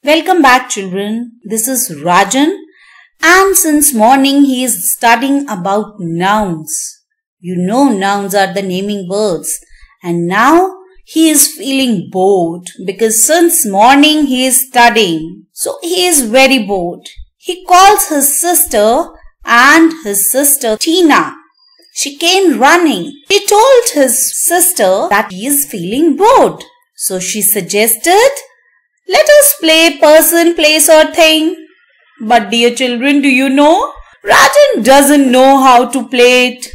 Welcome back, children. This is Rajan, and since morning he is studying about nouns. You know nouns are the naming words, and now he is feeling bored because since morning he is studying. So he is very bored. He calls his sister and his sister Tina. She came running. He told his sister that he is feeling bored. So she suggested, let us play person, place or thing. But dear children, do you know? Rajan doesn't know how to play it.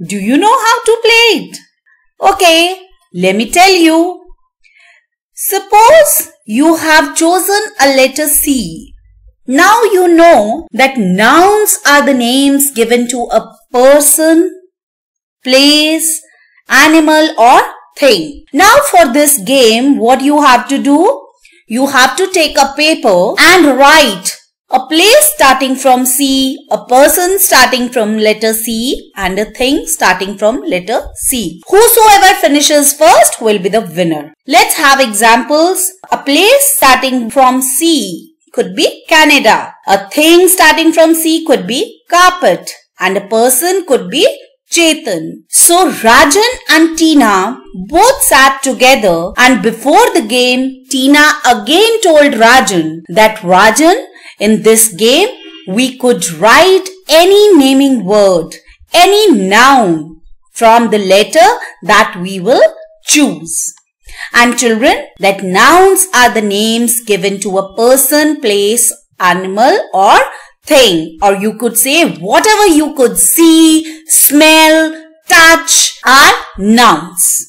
Do you know how to play it? Okay, let me tell you. Suppose you have chosen a letter C. Now you know that nouns are the names given to a person, place, animal or thing. Now for this game, what you have to do? You have to take a paper and write a place starting from C, a person starting from letter C and a thing starting from letter C. Whosoever finishes first will be the winner. Let's have examples. A place starting from C could be Canada. A thing starting from C could be carpet. And a person could be Chetan. So Rajan and Tina both sat together, and before the game, Tina again told Rajan that Rajan, in this game, we could write any naming word, any noun from the letter that we will choose. And children, that nouns are the names given to a person, place, animal or thing, or you could say whatever you could see, smell, touch are nouns.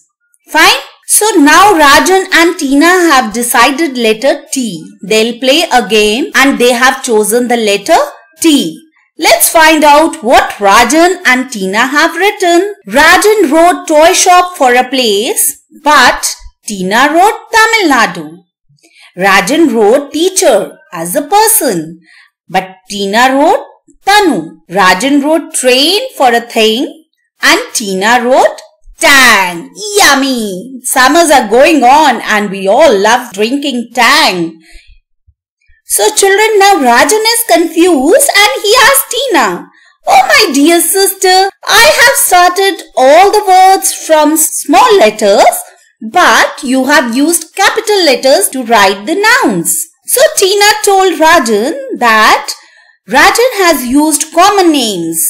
Fine? So now Rajan and Tina have decided letter T. They'll play a game and they have chosen the letter T. Let's find out what Rajan and Tina have written. Rajan wrote toy shop for a place, but Tina wrote Tamil Nadu. Rajan wrote teacher as a person, but Tina wrote Tanu. Rajan wrote train for a thing and Tina wrote Tang. Yummy! Summers are going on and we all love drinking Tang. So children, now Rajan is confused and he asked Tina, oh my dear sister, I have started all the words from small letters, but you have used capital letters to write the nouns. So Tina told Rajan that Rajan has used common names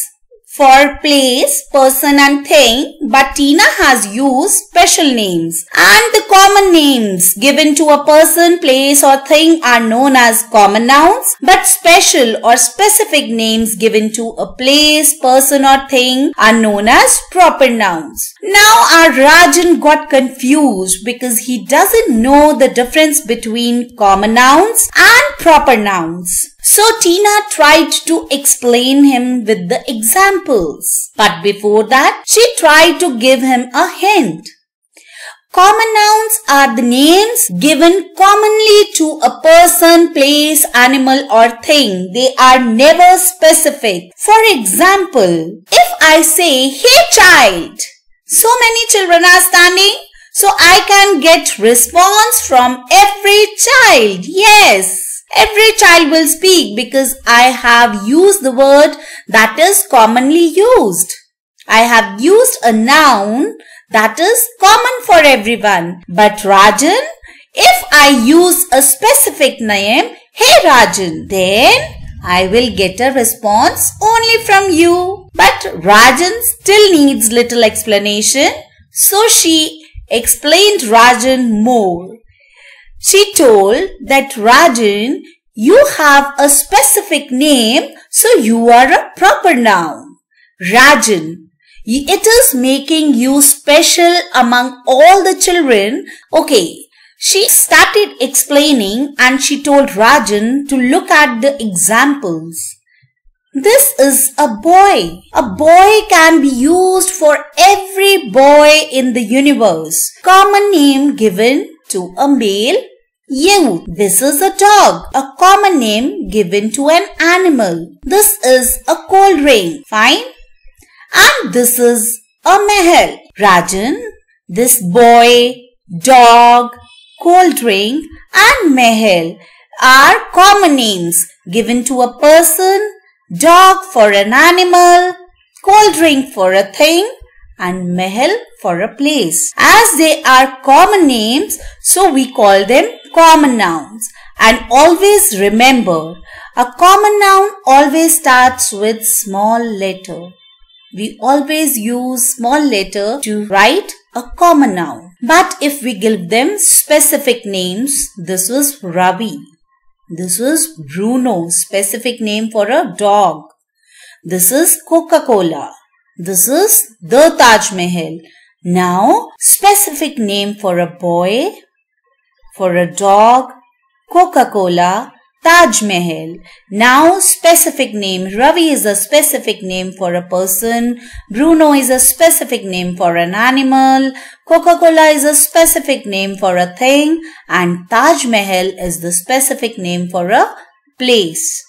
for place, person and thing, but Tina has used special names. And the common names given to a person, place or thing are known as common nouns, but special or specific names given to a place, person or thing are known as proper nouns. Now our Rajan got confused because he doesn't know the difference between common nouns and proper nouns. So Tina tried to explain him with the examples. But before that, she tried to give him a hint. Common nouns are the names given commonly to a person, place, animal or thing. They are never specific. For example, if I say, hey child, so many children are standing, so I can get response from every child. Yes. Every child will speak because I have used the word that is commonly used. I have used a noun that is common for everyone. But Rajan, if I use a specific name, hey Rajan, then I will get a response only from you. But Rajan still needs little explanation. So she explained Rajan more. She told that Rajan, you have a specific name, so you are a proper noun. Rajan, it is making you special among all the children. Okay, she started explaining and she told Rajan to look at the examples. This is a boy. A boy can be used for every boy in the universe. Common name given to a male youth. This is a dog. A common name given to an animal. This is a cold drink. Fine. And this is a mahal. Rajan, this boy, dog, cold drink and mahal are common names given to a person, dog for an animal, cold drink for a thing, and mahal for a place. As they are common names, so we call them common nouns. And always remember, a common noun always starts with small letter. We always use small letter to write a common noun. But if we give them specific names, this was Ravi. This was Bruno, specific name for a dog. This is Coca-Cola. This is the Taj Mahal. Now, specific name for a boy, for a dog, Coca-Cola, Taj Mahal. Now, specific name. Ravi is a specific name for a person. Bruno is a specific name for an animal. Coca-Cola is a specific name for a thing. And Taj Mahal is the specific name for a place.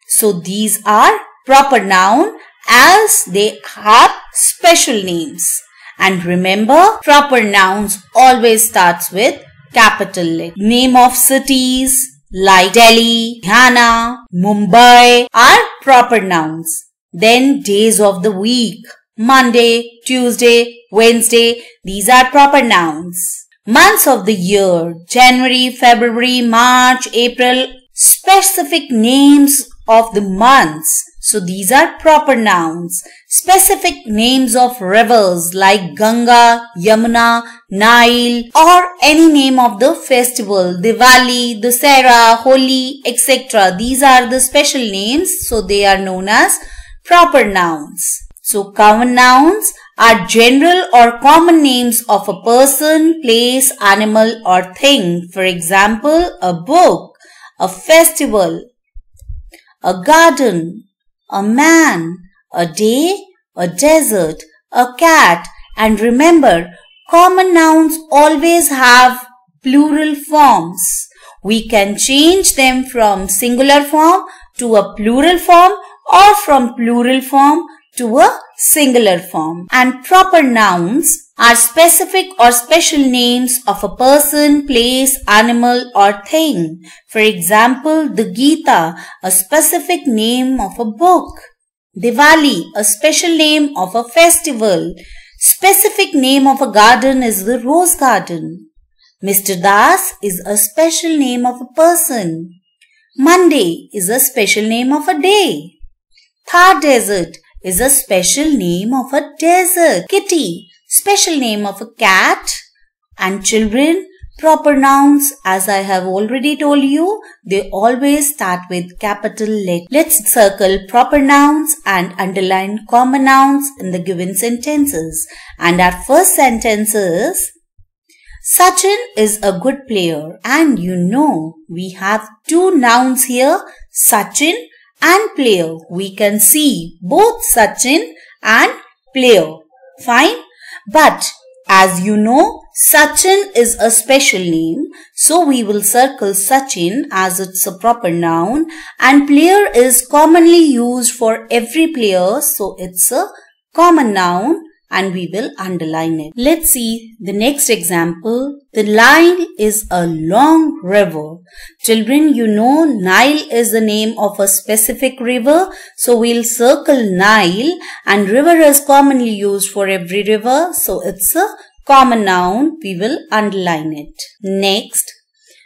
So, these are proper noun as they have special names. And remember, proper nouns always starts with capital letter. Name of cities like Delhi, Ghana, Mumbai are proper nouns. Then days of the week, Monday, Tuesday, Wednesday, these are proper nouns. Months of the year, January, February, March, April, specific names of the months. So these are proper nouns. Specific names of rivers like Ganga, Yamuna, Nile, or any name of the festival, Diwali, Dussehra, Holi, etc. These are the special names, so they are known as proper nouns. So common nouns are general or common names of a person, place, animal or thing. For example, a book, a festival, a garden, a man, a day, a desert, a cat. And remember, common nouns always have plural forms. We can change them from singular form to a plural form or from plural form to a singular form. And proper nouns are specific or special names of a person, place, animal or thing. For example, the Gita, a specific name of a book. Diwali, a special name of a festival. Specific name of a garden is the rose garden. Mr. Das is a special name of a person. Monday is a special name of a day. Thar Desert is a special name of a desert. Kitty, special name of a cat. And children, proper nouns, as I have already told you, they always start with capital letter. Let's circle proper nouns and underline common nouns in the given sentences. And our first sentence is, Sachin is a good player. And you know, we have two nouns here, Sachin and player. We can see both Sachin and player. Fine. But as you know, Sachin is a special name. So we will circle Sachin as it's a proper noun. And player is commonly used for every player. So it's a common noun. And we will underline it. Let's see the next example. The Nile is a long river. Children, you know Nile is the name of a specific river. So we'll circle Nile, and river is commonly used for every river. So it's a common noun. We will underline it. Next,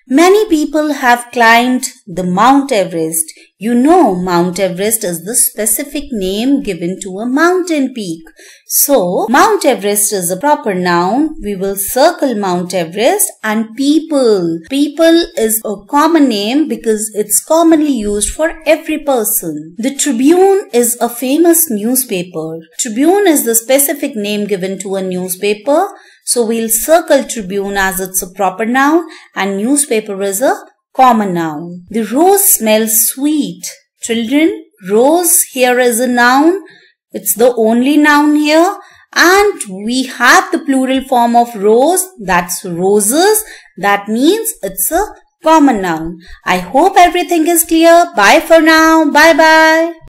many people have climbed the Mount Everest. You know Mount Everest is the specific name given to a mountain peak. So Mount Everest is a proper noun. We will circle Mount Everest. And people. People is a common name because it's commonly used for every person. The Tribune is a famous newspaper. Tribune is the specific name given to a newspaper. So we'll circle Tribune as it's a proper noun and newspaper is a common noun. The rose smells sweet. Children, rose here is a noun. It's the only noun here. And we have the plural form of rose. That's roses. That means it's a common noun. I hope everything is clear. Bye for now. Bye bye.